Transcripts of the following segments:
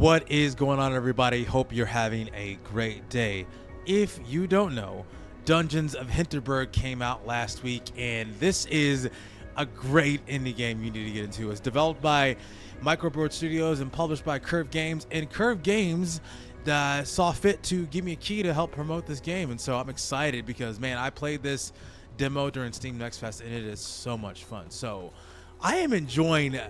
What is going on, everybody? Hope you're having a great day. If you don't know, Dungeons of Hinterberg came out last week, and this is a great indie game you need to get into. It's developed by Microboard Studios and published by Curve Games, and Curve Games saw fit to give me a key to help promote this game, and so I'm excited because, man, I played this demo during Steam Next Fest, and it is so much fun. So I am enjoying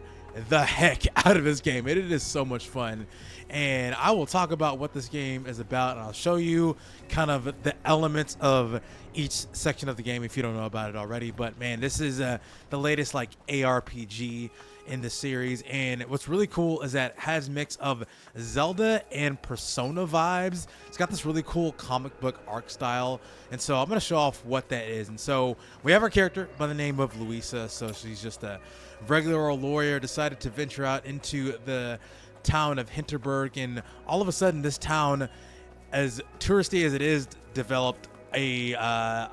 the heck out of this game. It is so much fun, and I will talk about what this game is about, and I'll show you kind of the elements of each section of the game if you don't know about it already. But man, this is the latest like ARPG in the series, and what's really cool is that it has a mix of Zelda and Persona vibes. It's got this really cool comic book arc style, and so I'm going to show off what that is. And so we have our character by the name of Louisa. So she's just a regular old lawyer, decided to venture out into the town of Hinterberg, and all of a sudden this town, as touristy as it is, developed a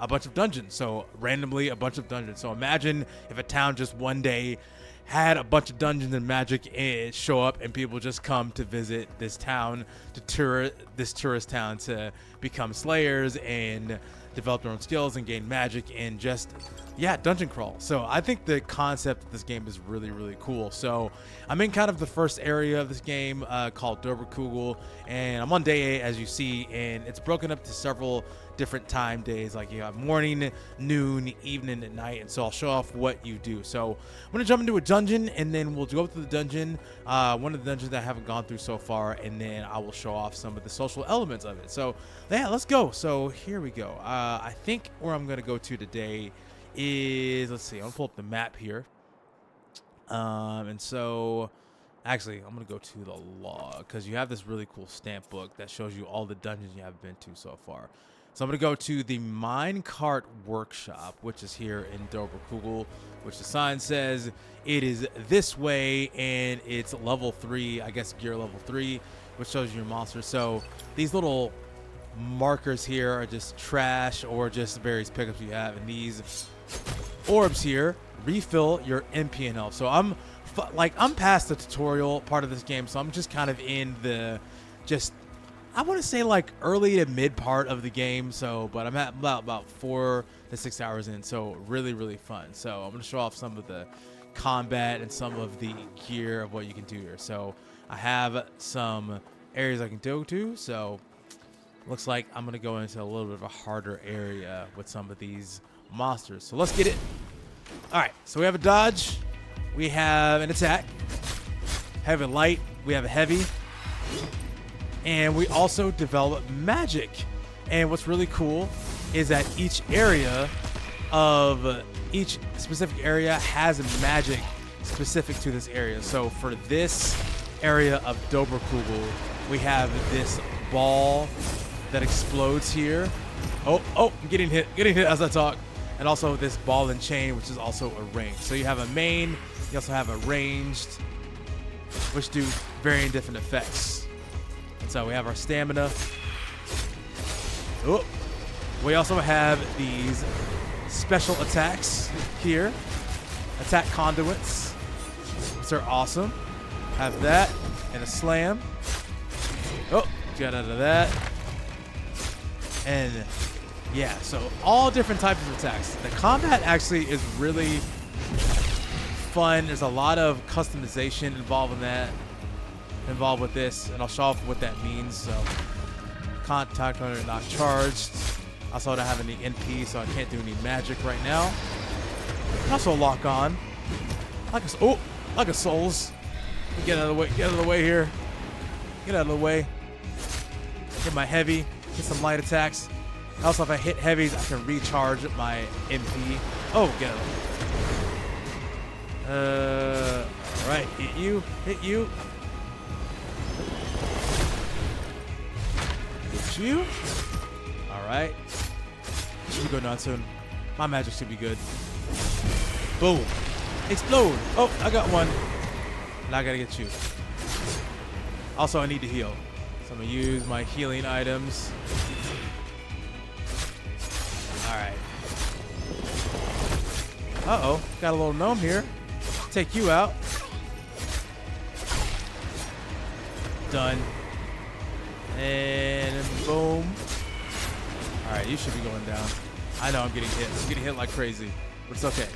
bunch of dungeons. So randomly a bunch of dungeons. So imagine if a town just one day had a bunch of dungeons and magic and show up, and people just come to visit this town, to tour this tourist town, to become slayers and develop their own skills and gain magic and just, yeah, dungeon crawl. So I think the concept of this game is really, really cool. So I'm in kind of the first area of this game called Doberkugel, and I'm on day 8, as you see, and it's broken up to several different time days. Like you have morning, noon, evening, and night, and so I'll show off what you do. So I'm gonna jump into a dungeon, and then we'll go to the dungeon, one of the dungeons that I haven't gone through so far, and then I will show off some of the social elements of it. So yeah, let's go. So here we go. I think where I'm gonna go to today is, let's see, I'm gonna pull up the map here, and so actually I'm gonna go to the log, because you have this really cool stamp book that shows you all the dungeons you have been to so far. So I'm going to go to the Minecart Workshop, which is here in Doberkugel, which the sign says it is this way, and it's level 3, I guess gear level 3, which shows you your monsters. So these little markers here are just trash or just various pickups you have, and these orbs here refill your MP and health. So I'm past the tutorial part of this game, so I'm just kind of in the I want to say like early to mid part of the game. So, but I'm at about 4 to 6 hours in. So really, really fun. So I'm going to show off some of the combat and some of the gear of what you can do here. So I have some areas I can go to. So looks like I'm going to go into a little bit of a harder area with some of these monsters. So let's get it. All right. So we have a dodge. We have an attack. Have a light. We have a heavy. And we also develop magic. And what's really cool is that each specific area has a magic specific to this area. So for this area of Doberkugel, we have this ball that explodes here. Oh, I'm getting hit as I talk. And also this ball and chain, which is also a range. So you have a main, you also have a ranged, which do varying different effects. So we have our stamina. Oh, we also have these special attacks here. Attack conduits, which are awesome. Have that and a slam. Oh, get out of that. And yeah, so all different types of attacks. The combat actually is really fun. There's a lot of customization involved with this, and I'll show off what that means. So contact hunter not charged. Also don't have any NP, so I can't do any magic right now. Also lock on like a souls. Get out of the way, here. Get out of the way. Hit my heavy, get some light attacks. Also, if I hit heavies, I can recharge my MP. Oh, get out of the way. All right, hit you. You. All right. Should be good now soon. My magic should be good. Boom. Explode. Oh, I got one. Now I gotta get you. Also, I need to heal. So I'm gonna use my healing items. All right. Uh-oh. Got a little gnome here. Take you out. Stun. And boom. All right, you should be going down. I know I'm getting hit. I'm getting hit like crazy, but it's okay.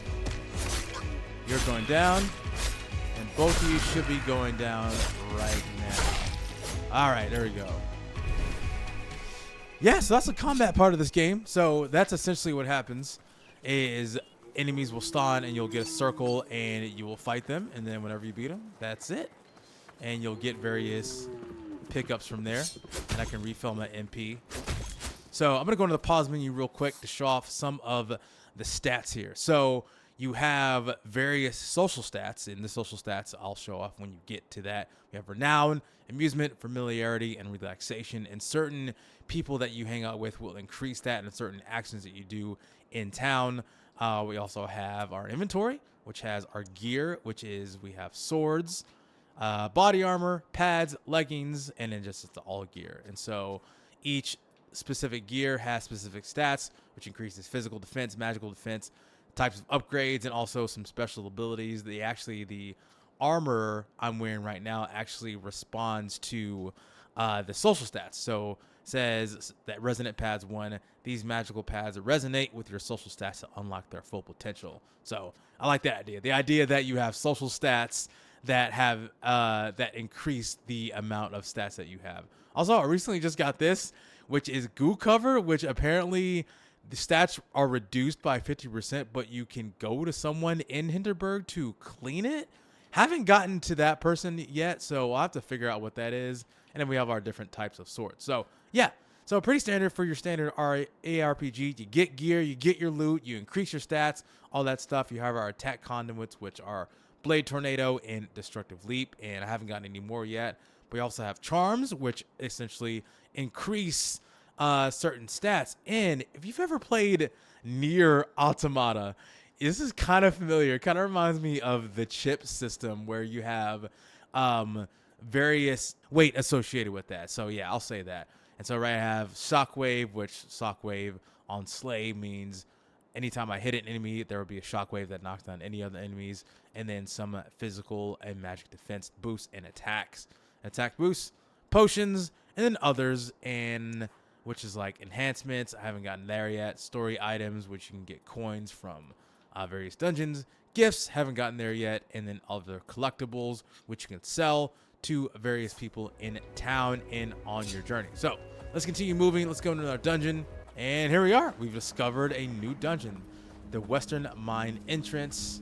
You're going down, and both of you should be going down right now. All right, there we go. Yeah, so that's the combat part of this game. So that's essentially what happens is enemies will spawn and you'll get a circle and you will fight them. And then whenever you beat them, that's it. And you'll get various pickups from there. And I can refill my MP. So I'm going to go into the pause menu real quick to show off some of the stats here. So you have various social stats. And the social stats I'll show off when you get to that. We have renown, amusement, familiarity, and relaxation. And certain people that you hang out with will increase that, and certain actions that you do in town. We also have our inventory, which has our gear, which is we have swords, body armor, pads, leggings, and then just the all gear. And so each specific gear has specific stats, which increases physical defense, magical defense, types of upgrades, and also some special abilities. The armor I'm wearing right now actually responds to the social stats. So says that resonant pads 1, these magical pads resonate with your social stats to unlock their full potential. So I like that idea. The idea that you have social stats that have that increase the amount of stats that you have. Also, I recently just got this, which is goo cover, which apparently the stats are reduced by 50%, but you can go to someone in Hinterberg to clean it. Haven't gotten to that person yet, so I'll have to figure out what that is. And then we have our different types of swords. So yeah, so pretty standard for your standard ARPG. You get gear, you get your loot, you increase your stats, all that stuff. You have our attack conduits, which are Blade Tornado and Destructive Leap, and I haven't gotten any more yet. We also have charms, which essentially increase certain stats. And if you've ever played Nier Automata, this is kind of familiar. It kind of reminds me of the chip system where you have various weight associated with that. So yeah, I'll say that. And so right, I have Shockwave, which Shockwave on Slay means anytime I hit an enemy, there will be a Shockwave that knocks down any other enemies. And then some physical and magic defense boosts and attacks. Attack boosts, potions, and then others, and which is like enhancements. I haven't gotten there yet. Story items, which you can get coins from various dungeons. Gifts, haven't gotten there yet. And then other collectibles, which you can sell to various people in town and on your journey. So let's continue moving. Let's go into our dungeon. And here we are. We've discovered a new dungeon, the Western Mine entrance.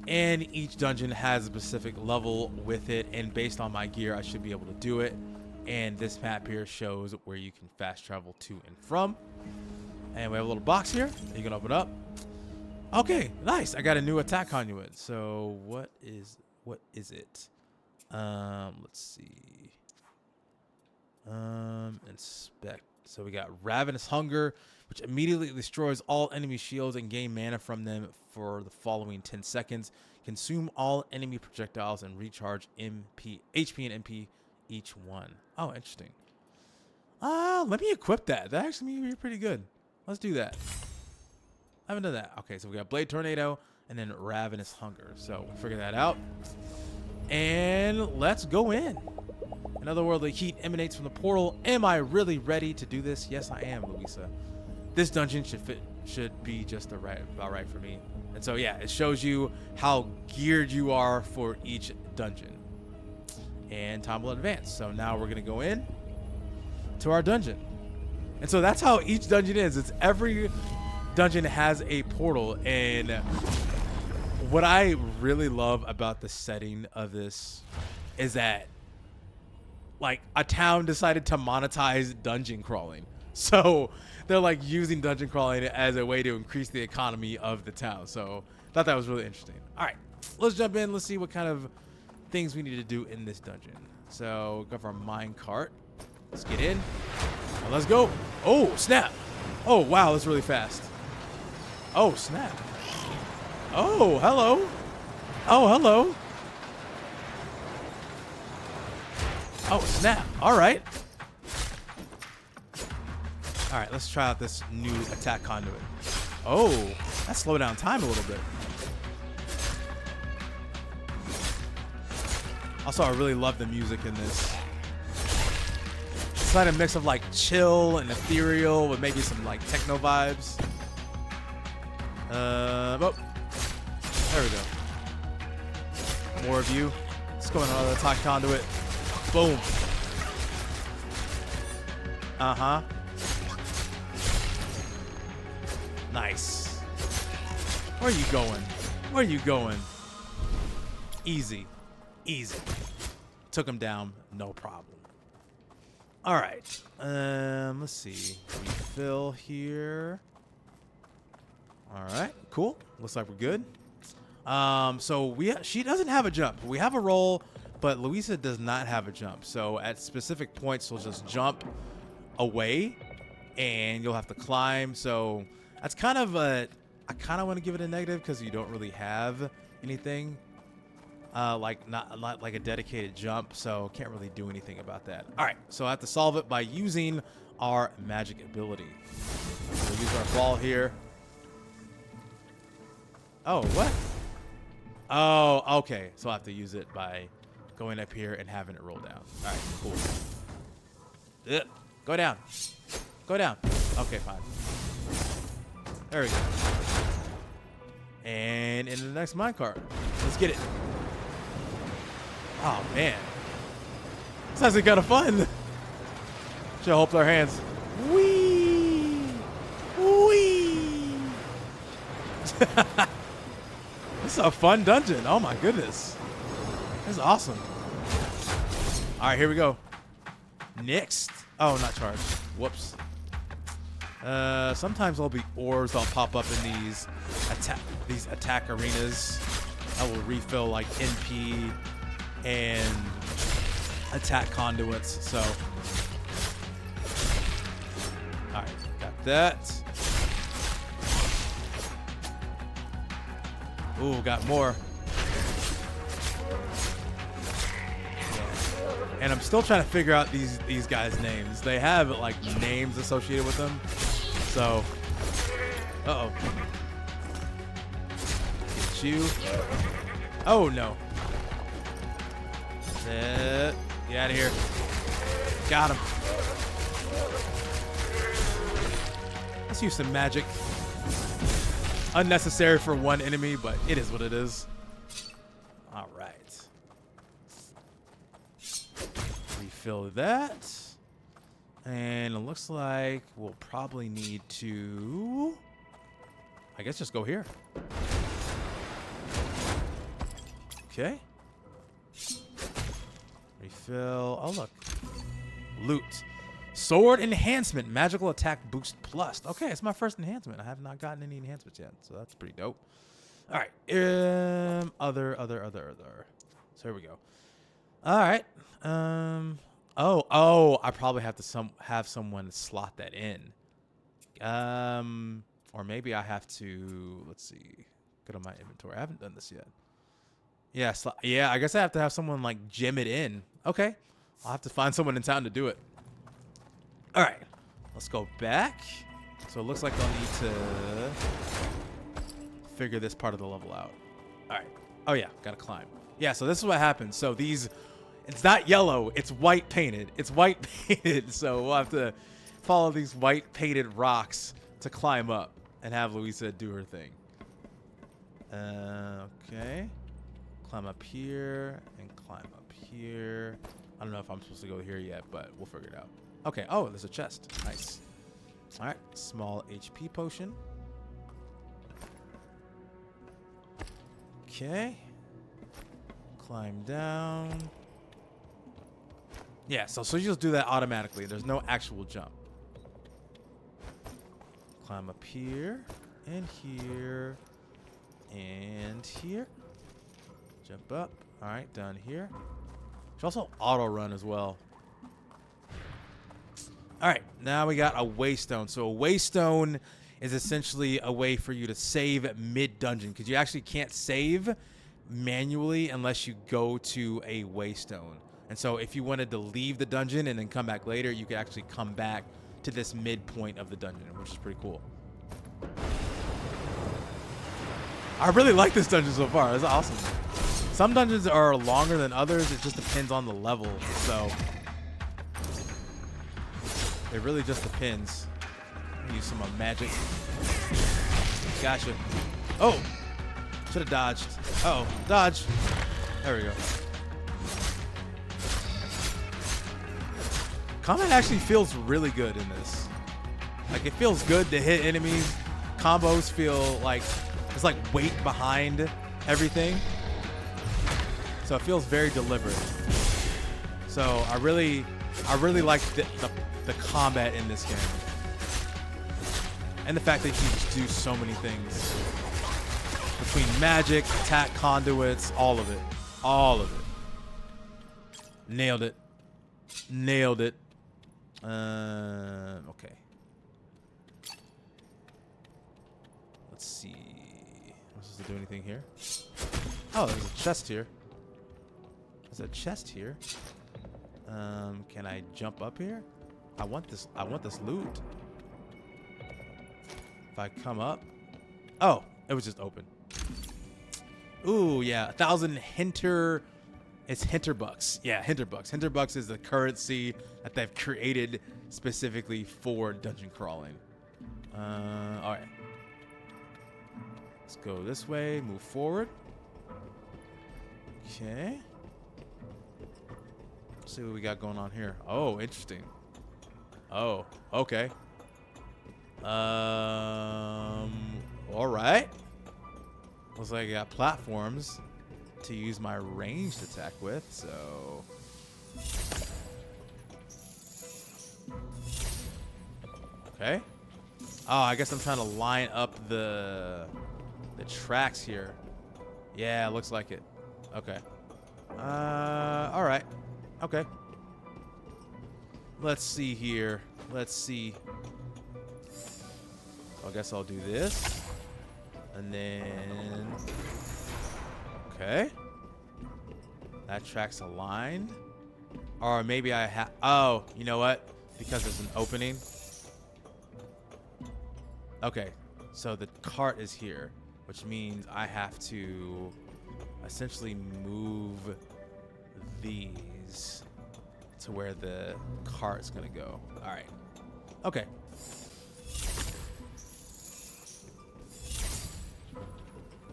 And each dungeon has a specific level with it. And based on my gear, I should be able to do it. And this map here shows where you can fast travel to and from. And we have a little box here that you can open up. Okay, nice. I got a new attack conduit. So what is it? Let's see. Inspect. So we got Ravenous Hunger, which immediately destroys all enemy shields and gain mana from them for the following 10 seconds. Consume all enemy projectiles and recharge HP and MP each one. Oh, interesting. Let me equip that. That actually may be pretty good. Let's do that. I haven't done that. Okay, so we got Blade Tornado and then Ravenous Hunger. So we'll figure that out. And let's go in. Another worldly heat emanates from the portal. Am I really ready to do this? Yes, I am, Louisa. This dungeon should be just about right for me. And so yeah, it shows you how geared you are for each dungeon. And time will advance. So now we're gonna go in to our dungeon. And so that's how each dungeon is. It's every dungeon has a portal. And what I really love about the setting of this is that like a town decided to monetize dungeon crawling. So they're like using dungeon crawling as a way to increase the economy of the town. So I thought that was really interesting. All right, let's jump in. Let's see what kind of things we need to do in this dungeon. So go for our mine cart. Let's get in. Now let's go. Oh, snap. Oh, wow, that's really fast. Oh, snap. Oh, hello. Oh, hello. Oh, snap. All right. All right, let's try out this new attack conduit. Oh, that slowed down time a little bit. Also, I really love the music in this. It's like a mix of like chill and ethereal with maybe some like techno vibes. Oh, there we go. More of you. Let's go on another attack conduit. Boom. Uh-huh. Nice. Where are you going? Where are you going? Easy. Easy. Took him down. No problem. All right. Let's see. Refill here. All right. Cool. Looks like we're good. So she doesn't have a jump. We have a roll, but Louisa does not have a jump. So at specific points, she'll just jump away, and you'll have to climb. So that's kind of a. I kind of want to give it a negative because you don't really have anything, like not like a dedicated jump. So can't really do anything about that. All right. So I have to solve it by using our magic ability. We'll use our ball here. Oh, what? Oh, okay. So I have to use it by going up here and having it roll down. All right, cool. Go down. Go down. Okay, fine. There we go. And into the next minecart. Let's get it. Oh, man. This is actually kind of fun. Should hold our hands. Whee! Whee! This is a fun dungeon. Oh, my goodness. This is awesome. All right, here we go. Next. Oh, not charged. Whoops. Sometimes there'll be orbs that'll pop up in these attack arenas that will refill like NP and attack conduits. So, all right, got that. Ooh, got more. And I'm still trying to figure out these guys' names. They have like names associated with them. So, uh-oh. Get you. Oh, no. Get out of here. Got him. Let's use some magic. Unnecessary for one enemy, but it is what it is. All right. Refill that. And it looks like we'll probably need to, I guess, just go here. Okay. Refill. Oh, look. Loot. Sword enhancement. Magical attack boost plus. Okay, it's my first enhancement. I have not gotten any enhancements yet, so that's pretty dope. All right. Other. So here we go. All right. Oh, I probably have to have someone slot that in. Or maybe I have to, let's see, go to my inventory. I haven't done this yet. Yeah, yeah, I guess I have to have someone like gem it in. Okay. I'll have to find someone in town to do it. All right. Let's go back. So it looks like I'll need to figure this part of the level out. All right. Oh yeah, gotta climb. Yeah, so this is what happens. So it's not yellow, it's white painted. It's white painted, so we'll have to follow these white painted rocks to climb up and have Louisa do her thing. Okay. Climb up here and climb up here. I don't know if I'm supposed to go here yet, but we'll figure it out. Okay, oh, there's a chest. Nice. All right, small HP potion. Okay. Climb down. Yeah, so you just do that automatically. There's no actual jump. Climb up here, and here, and here. Jump up. All right, down here. There's also auto run as well. All right, now we got a waystone. So a waystone is essentially a way for you to save mid-dungeon, because you actually can't save manually unless you go to a waystone. And so if you wanted to leave the dungeon and then come back later, you could actually come back to this midpoint of the dungeon, which is pretty cool. I really like this dungeon so far. It's awesome. Some dungeons are longer than others. It just depends on the level. So it really just depends. Use some magic. Gotcha. Oh, should have dodged. Uh oh, dodge. There we go. Combat actually feels really good in this. Like, it feels good to hit enemies. Combos feel like it's like weight behind everything. So it feels very deliberate. So I really like the combat in this game. And the fact that you can just do so many things. Between magic, attack conduits, all of it. All of it. Nailed it. Nailed it. Okay. Let's see. Am I supposed to do anything here? Oh, there's a chest here. There's a chest here. Can I jump up here? I want this loot. If I come up. Oh, it was just open. Ooh, yeah. 1,000 It's Hinterbucks. Yeah, Hinterbucks. Hinterbucks is the currency that they've created specifically for dungeon crawling. All right. Let's go this way. Move forward. Okay. Let's see what we got going on here. Oh, interesting. Oh, okay. All right. Looks like I got platforms to use my ranged attack with, so okay. Oh, I guess I'm trying to line up the tracks here. Yeah, looks like it. Okay. All right. Okay. Let's see here. Let's see. I guess I'll do this, and then. Okay. That track's aligned. Or maybe I have... Oh, you know what? Because there's an opening. Okay. So the cart is here, which means I have to essentially move these to where the cart's going to go. All right. Okay.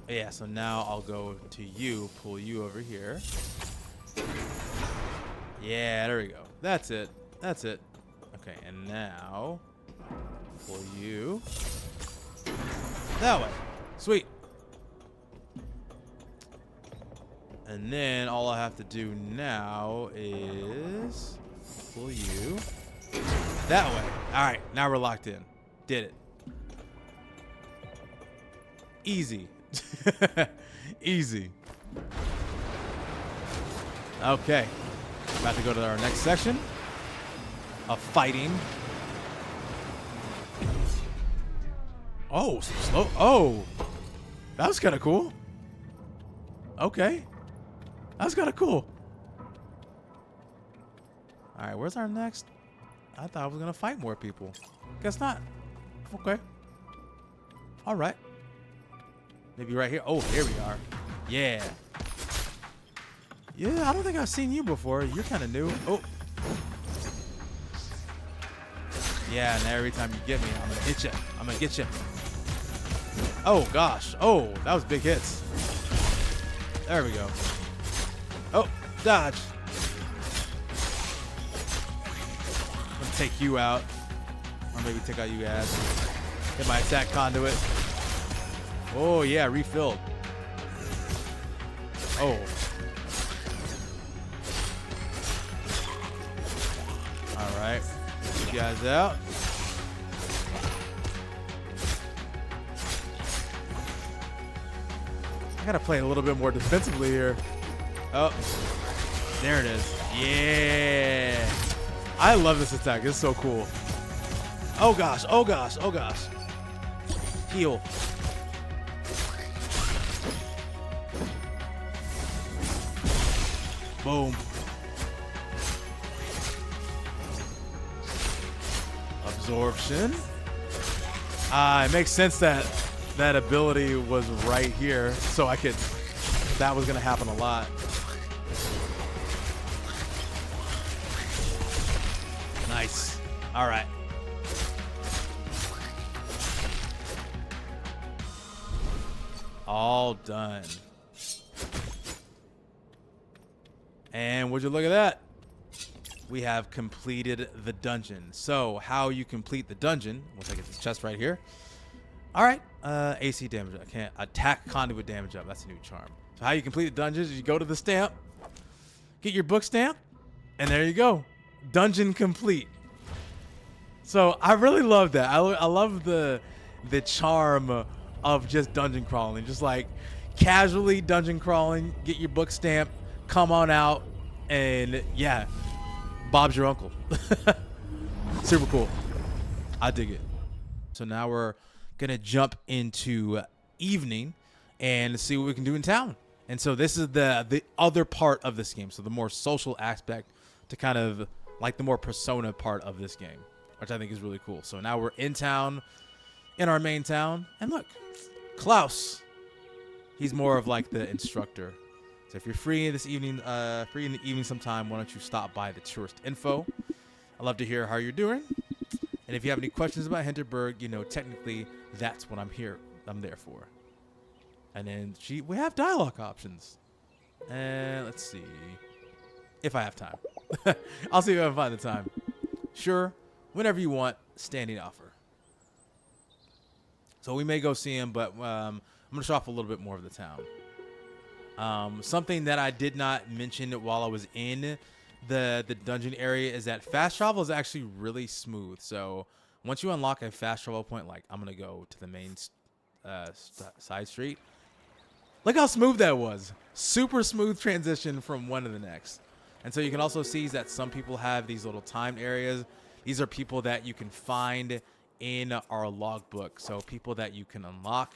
Yeah, so now I'll go to you, pull you over here. Yeah, there we go. That's it. That's it. Okay, and now pull you that way. Sweet. And then all I have to do now is pull you that way. All right, now we're locked in. Did it. Easy. Easy. Okay. About to go to our next section of fighting. Oh, some slow. Oh, that was kind of cool. Okay. That was kind of cool. All right, where's our next? I thought I was going to fight more people. Guess not. Okay. All right. Maybe right here. Oh, here we are. Yeah. Yeah, I don't think I've seen you before. You're kind of new. Oh. Yeah, and every time you get me, I'm going to hit you. I'm going to get you. Oh, gosh. Oh, that was big hits. There we go. Oh, dodge. I'm going to take you out. Or maybe take out you guys. Hit my attack conduit. Oh, yeah, refilled. Oh. All right. Get you guys out. I got to play a little bit more defensively here. Oh, there it is. Yeah. I love this attack. It's so cool. Oh, gosh. Oh, gosh. Oh, gosh. Heal. Boom. Absorption. It makes sense that that ability was right here, so I could that was going to happen a lot. Nice. All right. All done. And would you look at that? We have completed the dungeon. So how you complete the dungeon, once I get this chest right here. All right, AC damage. I can't attack conduit damage up. That's a new charm. So how you complete the dungeon is you go to the stamp, get your book stamp, and there you go. Dungeon complete. So I really love that. I love the charm of just dungeon crawling. Just like casually dungeon crawling, get your book stamp, come on out, and yeah, Bob's your uncle. Super cool. I dig it. So now we're gonna jump into evening and see what we can do in town. And so this is the other part of this game. So the more social aspect to kind of like the more persona part of this game, which I think is really cool. So now we're in town, in our main town, and look, Klaus. He's more of like the instructor. So if you're free this evening, free in the evening sometime, why don't you stop by the tourist info? I'd love to hear how you're doing. And if you have any questions about Hinterberg, you know, technically that's what I'm there for. And then we have dialogue options. And let's see if I have time. I'll see if I can find the time. Sure, whenever you want, standing offer. So we may go see him, but I'm going to show off a little bit more of the town. Something that I did not mention while I was in the dungeon area is that fast travel is actually really smooth. So once you unlock a fast travel point, like I'm going to go to the main side street. Look how smooth that was. Super smooth transition from one to the next. And so you can also see that some people have these little timed areas. These are people that you can find in our logbook. So people that you can unlock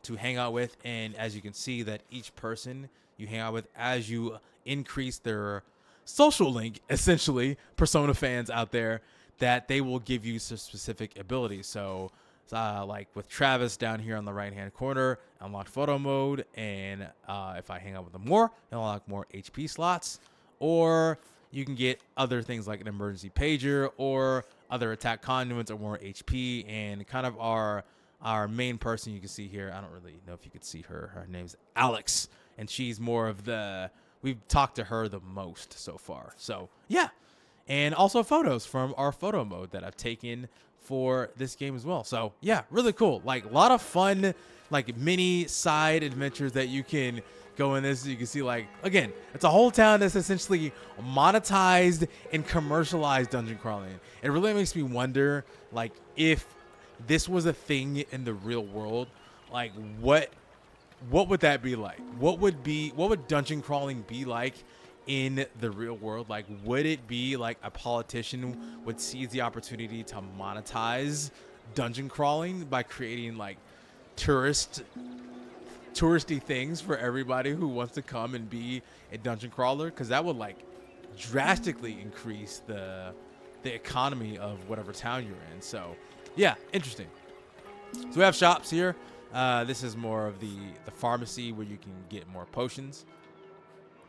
to hang out with. And as you can see that each person you hang out with, as you increase their social link, essentially, Persona fans out there, that they will give you some specific abilities. So like with Travis down here on the right hand corner, unlock photo mode, and if I hang out with them more, I'll unlock more HP slots. Or you can get other things like an emergency pager or other attack conduits or more HP. And kind of our main person you can see here, I don't really know if you could see her. Her name's Alex, and she's more of we've talked to her the most so far. So yeah, and also photos from our photo mode that I've taken for this game as well. So yeah, really cool. Like a lot of fun, like mini side adventures that you can go in this. You can see, like, again, it's a whole town that's essentially monetized and commercialized dungeon crawling. It really makes me wonder, like, if this was a thing in the real world, like what would that be like? What would dungeon crawling be like in the real world? Like, would it be like a politician would seize the opportunity to monetize dungeon crawling by creating like touristy things for everybody who wants to come and be a dungeon crawler? Because that would like drastically increase the economy of whatever town you're in. So yeah, interesting. So we have shops here. This is more of the pharmacy where you can get more potions.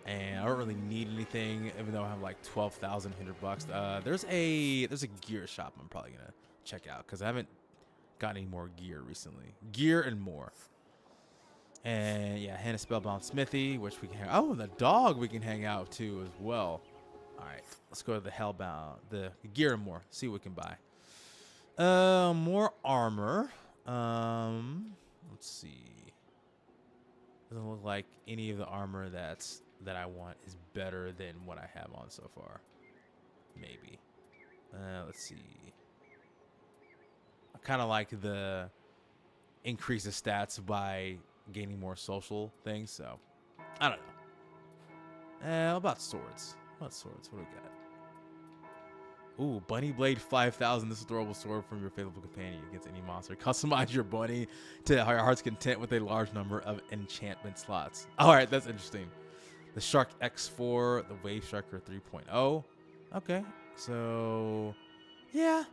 And I don't really need anything, even though I have like 12,000 $100. There's a gear shop I'm probably gonna check out because I haven't got any more gear recently. Gear and more. And yeah, Hannah Spellbound Smithy, which we can hang. Oh, and the dog we can hang out to as well. All right, let's go to the Hellbound, the gear and more. See what we can buy. More armor. Let's see. Doesn't look like any of the armor that I want is better than what I have on so far. Maybe. Let's see. I kind of like the increase of stats by gaining more social things. So I don't know. What about swords? What do we got? Ooh, Bunny Blade 5000. This adorable sword from your faithful companion against any monster. Customize your bunny to your heart's content with a large number of enchantment slots. All right, that's interesting. The Shark X4, the Wave Striker 3.0. Okay, so yeah,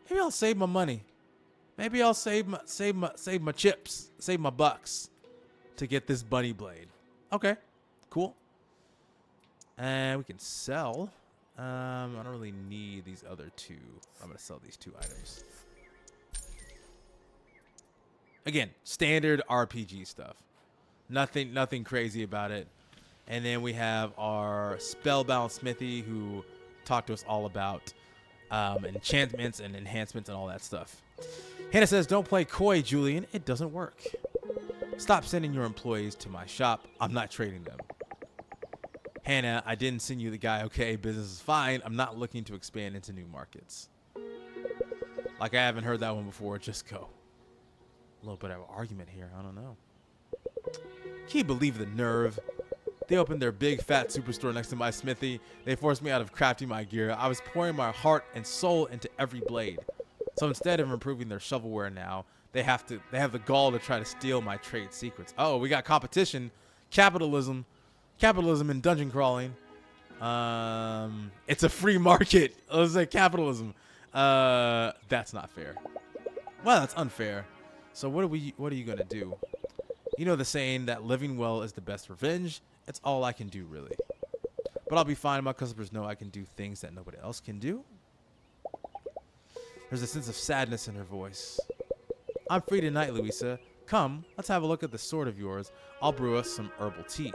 maybe I'll save my money. Maybe I'll save my chips, save my bucks to get this bunny blade. Okay, cool. And we can sell. I don't really need these other two. I'm gonna sell these 2 items. Again, standard RPG stuff. Nothing crazy about it. And then we have our Spellbound Smithy, who talked to us all about enchantments and enhancements and all that stuff. Hannah says, don't play coy, Julian. It doesn't work. Stop sending your employees to my shop. I'm not trading them. Hannah, I didn't send you the guy. Okay, business is fine. I'm not looking to expand into new markets. Like, I haven't heard that one before. Just go. A little bit of an argument here. I don't know. Can you believe the nerve? They opened their big fat superstore next to my smithy. They forced me out of crafting my gear. I was pouring my heart and soul into every blade. So instead of improving their shovelware now, they have the gall to try to steal my trade secrets. Oh, we got competition, capitalism in dungeon crawling. It's a free market. Let's say capitalism. That's not fair. Well, that's unfair. So what are you gonna do? You know the saying that living well is the best revenge. It's all I can do, really. But I'll be fine. My customers know I can do things that nobody else can do. There's a sense of sadness in her voice. I'm free tonight, Louisa. Come, let's have a look at the sword of yours. I'll brew us some herbal tea.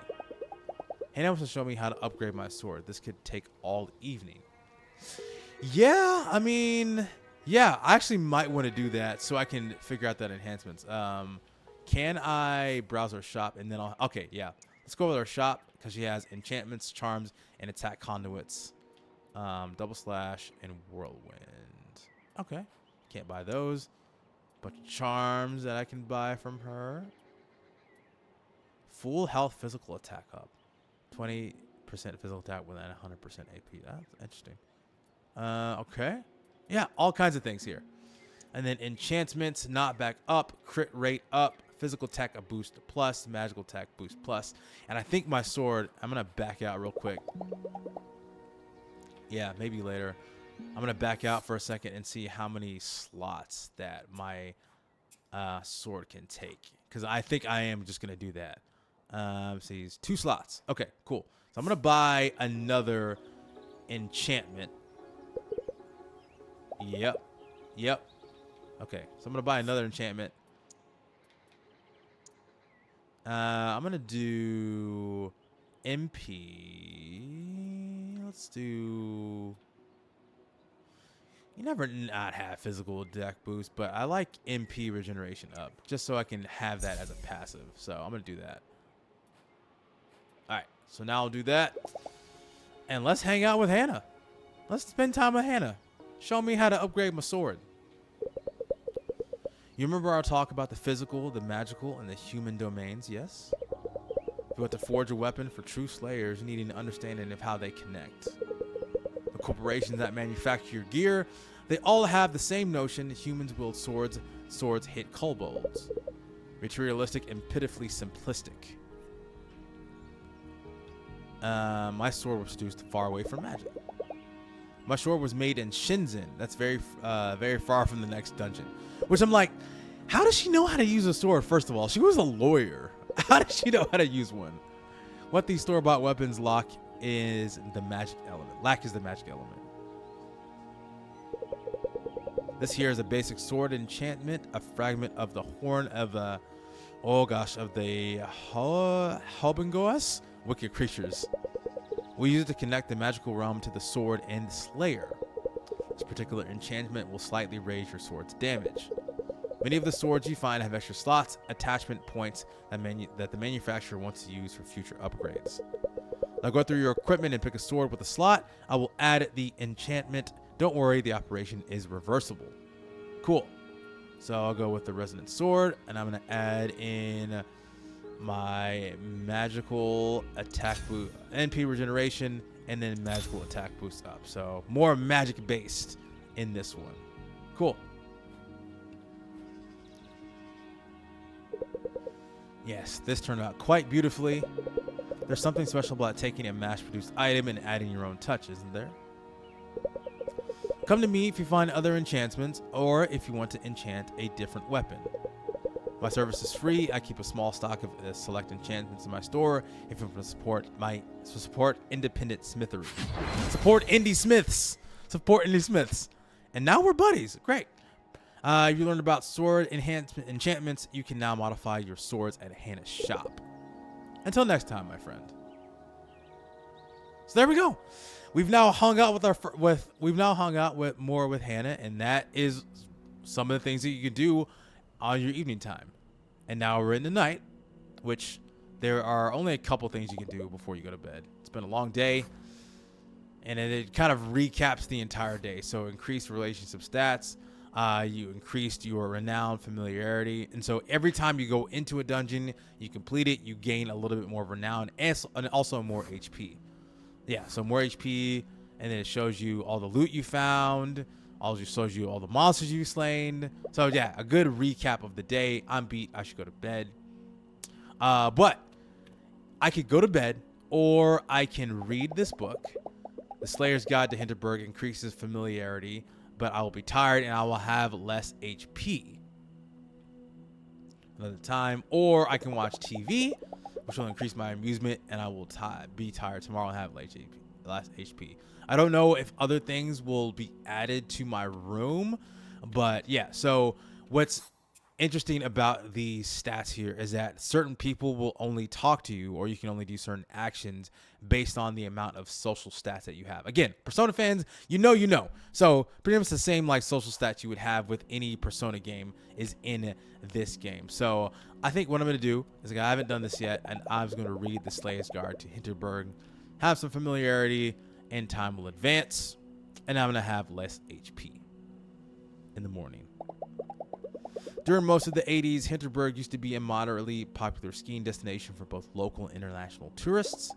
Hannah wants to show me how to upgrade my sword. This could take all evening. Yeah, I mean, yeah, I actually might want to do that so I can figure out that enhancements. Can I browse her shop and then okay, yeah. Let's go with our shop because she has enchantments, charms, and attack conduits. Double slash and whirlwind. Okay. Can't buy those. Bunch of charms that I can buy from her. Full health physical attack up. 20% physical attack with 100% AP. That's interesting. Okay. Yeah, all kinds of things here. And then enchantments, not back up, crit rate up, physical attack a boost plus, magical attack boost plus. And I think my sword, I'm going to back out real quick. Yeah, maybe later. I'm going to back out for a second and see how many slots that my sword can take. Because I think I am just going to do that. See, 2 slots. Okay, cool. So I'm going to buy another enchantment. Yep. Okay, so I'm going to buy another enchantment. I'm going to do MP. Let's do... You never not have physical attack boost, but I like MP regeneration up, just so I can have that as a passive. So I'm going to do that. All right, so now I'll do that. And let's hang out with Hannah. Let's spend time with Hannah. Show me how to upgrade my sword. You remember our talk about the physical, the magical, and the human domains, yes? If you want to forge a weapon for true slayers, you need an understanding of how they connect. The corporations that manufacture your gear, they all have the same notion: humans wield swords, swords hit kobolds. Materialistic and pitifully simplistic. My sword was produced far away from magic. My sword was made in Shenzhen. That's very far from the next dungeon. Which I'm like, how does she know how to use a sword, first of all? She was a lawyer. How does she know how to use one? What these store-bought weapons lack is the magic element. This here is a basic sword enchantment, a fragment of the horn of the Hobengoas, wicked creatures. We use it to connect the magical realm to the sword and the slayer. This particular enchantment will slightly raise your sword's damage. Many of the swords you find have extra slots, attachment points that the manufacturer wants to use for future upgrades. Now go through your equipment and pick a sword with a slot. I will add the enchantment. Don't worry, the operation is reversible. Cool. So I'll go with the resonant sword, and I'm going to add in my magical attack boost, NP regeneration, and then magical attack boost up. So more magic based in this one. Cool. Yes, this turned out quite beautifully. There's something special about taking a mass-produced item and adding your own touch, isn't there? Come to me if you find other enchantments or if you want to enchant a different weapon. My service is free. I keep a small stock of select enchantments in my store if you want to support independent smithery. Support indie smiths. Support indie smiths. And now we're buddies. Great. If you learned about sword enchantments, you can now modify your swords at Hannah's shop. Until next time, my friend. So there we go. We've now hung out with more with Hannah, and that is some of the things that you can do on your evening time. And now we're in the night, which there are only a couple things you can do before you go to bed. It's been a long day, and it kind of recaps the entire day. So increased relationship stats, you increased your renown, familiarity, and so every time you go into a dungeon, you complete it, you gain a little bit more renown and also more HP. Yeah, so more HP, and then it shows you all the loot you found. Also shows you all the monsters you've slain. So yeah, a good recap of the day. I'm beat. I should go to bed. But I could go to bed, or I can read this book. The Slayer's Guide to Hinterberg increases familiarity, but I will be tired and I will have less HP another time. Or I can watch TV, which will increase my amusement, and I will be tired tomorrow and have less HP. I don't know if other things will be added to my room, but yeah. So what's interesting about these stats here is that certain people will only talk to you, or you can only do certain actions based on the amount of social stats that you have. Again, Persona fans, you know. So pretty much the same like social stats you would have with any Persona game is in this game. So I think what I'm going to do is, I haven't done this yet, and I'm going to read the Slayer's Guide to Hinterberg, have some familiarity, and time will advance, and I'm going to have less HP in the morning. During most of the 80s, Hinterberg used to be a moderately popular skiing destination for both local and international tourists.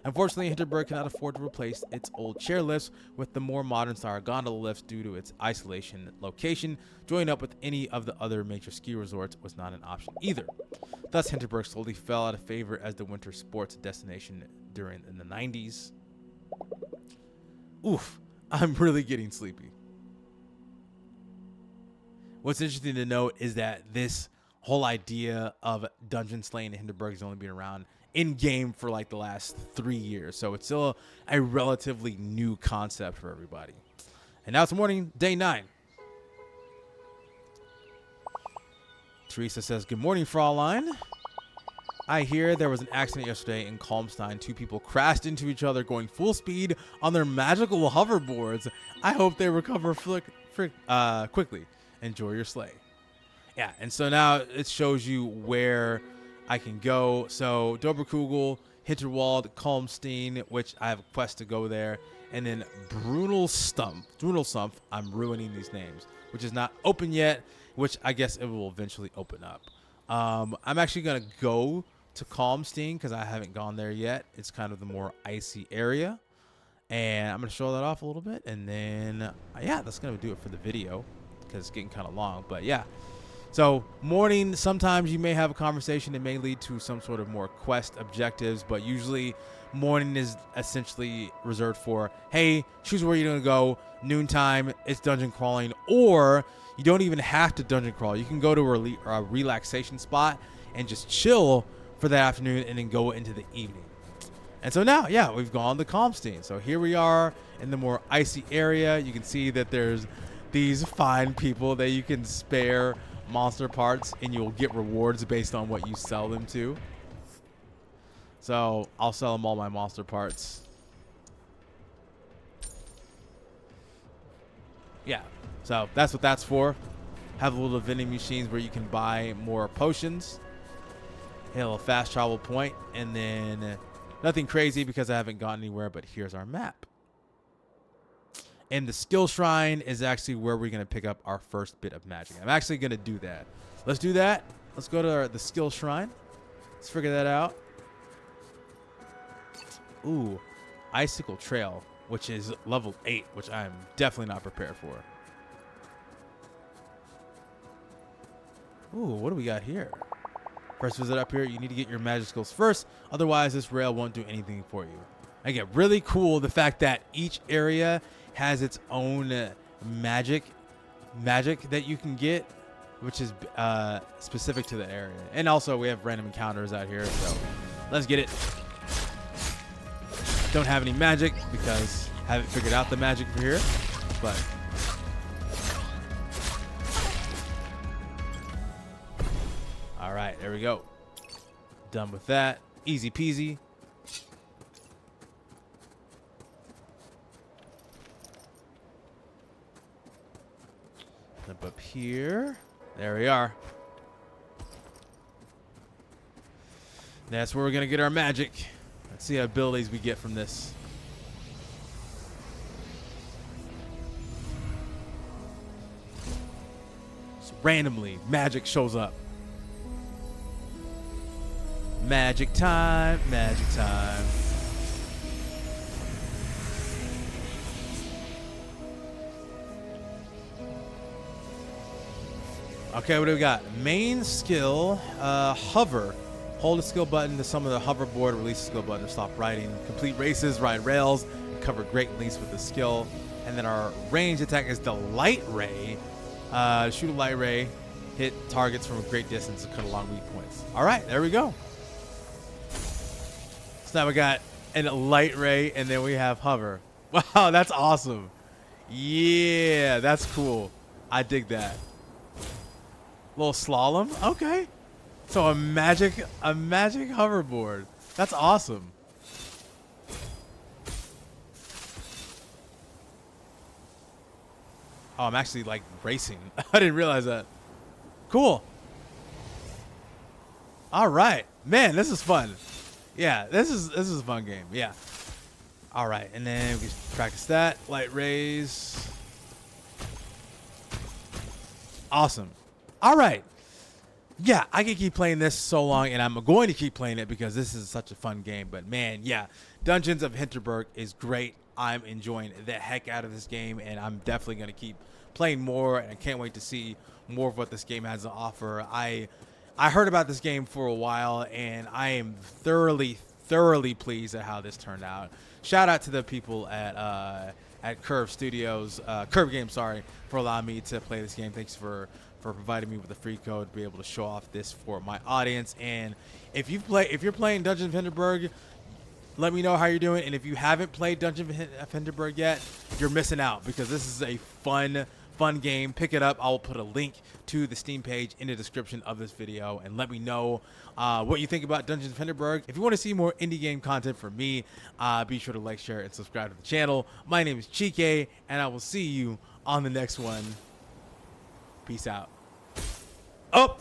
Unfortunately, Hinterberg cannot afford to replace its old chairlifts with the more modern style gondola lifts due to its isolation location. Joining up with any of the other major ski resorts was not an option either. Thus, Hinterberg slowly fell out of favor as the winter sports destination in the 90s. Oof, I'm really getting sleepy. What's interesting to note is that this whole idea of dungeon slaying in Hinterberg has only been around in game for like the last 3 years. So it's still a relatively new concept for everybody. And now it's morning, day 9. Teresa says, "Good morning, Fraulein. I hear there was an accident yesterday in Kalmstein. 2 people crashed into each other going full speed on their magical hoverboards. I hope they recover quickly. Enjoy your sleigh." Yeah, and so now it shows you where I can go. So Doberkugel, Hinterwald, Kalmstein, which I have a quest to go there, and then Brunelsumpf. I'm ruining these names, which is not open yet, which I guess it will eventually open up. I'm actually gonna go to Kalmstein because I haven't gone there yet. It's kind of the more icy area, and I'm gonna show that off a little bit, and then yeah, that's gonna do it for the video because it's getting kind of long. But yeah, so morning, sometimes you may have a conversation that may lead to some sort of more quest objectives, but usually morning is essentially reserved for, hey, choose where you're gonna go. Noontime, it's dungeon crawling, or you don't even have to dungeon crawl. You can go to a relaxation spot and just chill for the afternoon and then go into the evening. And so now, yeah, we've gone to Kalmstein. So here we are in the more icy area. You can see that there's these fine people that you can spare monster parts, and you'll get rewards based on what you sell them to. So I'll sell them all my monster parts. Yeah, so that's what that's for. Have little vending machines where you can buy more potions. Hit a little fast travel point, and then nothing crazy because I haven't gone anywhere, but here's our map. And the skill shrine is actually where we're going to pick up our first bit of magic. I'm actually going to do that. Let's do that. Let's go to the skill shrine. Let's figure that out. Ooh, Icicle Trail, which is level 8, which I am definitely not prepared for. Ooh, what do we got here? First visit up here, you need to get your magic skills first. Otherwise, this rail won't do anything for you. Again, really cool the fact that each area has its own magic that you can get. which is specific to the area. And also we have random encounters out here, so let's get it. Don't have any magic because I haven't figured out the magic for here, but all right, there we go. Done with that. Easy peasy. Jump up here. There we are. That's where we're gonna get our magic. Let's see what abilities we get from this. So randomly, magic shows up. Magic time, magic time. Okay, what do we got? Main skill, hover. Hold the skill button to summon the hoverboard, release the skill button to stop riding. Complete races, ride rails, and cover great lengths with the skill. And then our range attack is the light ray. Shoot a light ray, hit targets from a great distance and cut along weak points. All right, there we go. So now we got a light ray, and then we have hover. Wow, that's awesome. Yeah, that's cool. I dig that. Little slalom. Okay. So a magic hoverboard. That's awesome. Oh, I'm actually like racing. I didn't realize that. Cool. All right, man, this is fun. Yeah, this is a fun game. Yeah. All right, and then we can practice that. Light rays. Awesome. All right. Yeah, I can keep playing this so long, and I'm going to keep playing it because this is such a fun game. But man, yeah, Dungeons of Hinterberg is great. I'm enjoying the heck out of this game, and I'm definitely going to keep playing more, and I can't wait to see more of what this game has to offer. I heard about this game for a while, and I am thoroughly pleased at how this turned out. Shout out to the people at Curve Studios, Curve Games, sorry, for allowing me to play this game. Thanks for providing me with a free code to be able to show off this for my audience. And if you're playing Dungeons of Hinterberg, let me know how you're doing. And if you haven't played Dungeons of Hinterberg yet, you're missing out because this is a fun game. Pick it up. I will put a link to the Steam page in the description of this video, and let me know what you think about Dungeons of Hinterberg. If you want to see more indie game content from me, be sure to like, share, and subscribe to the channel. My name is Chike, and I will see you on the next one. Peace out. Oh!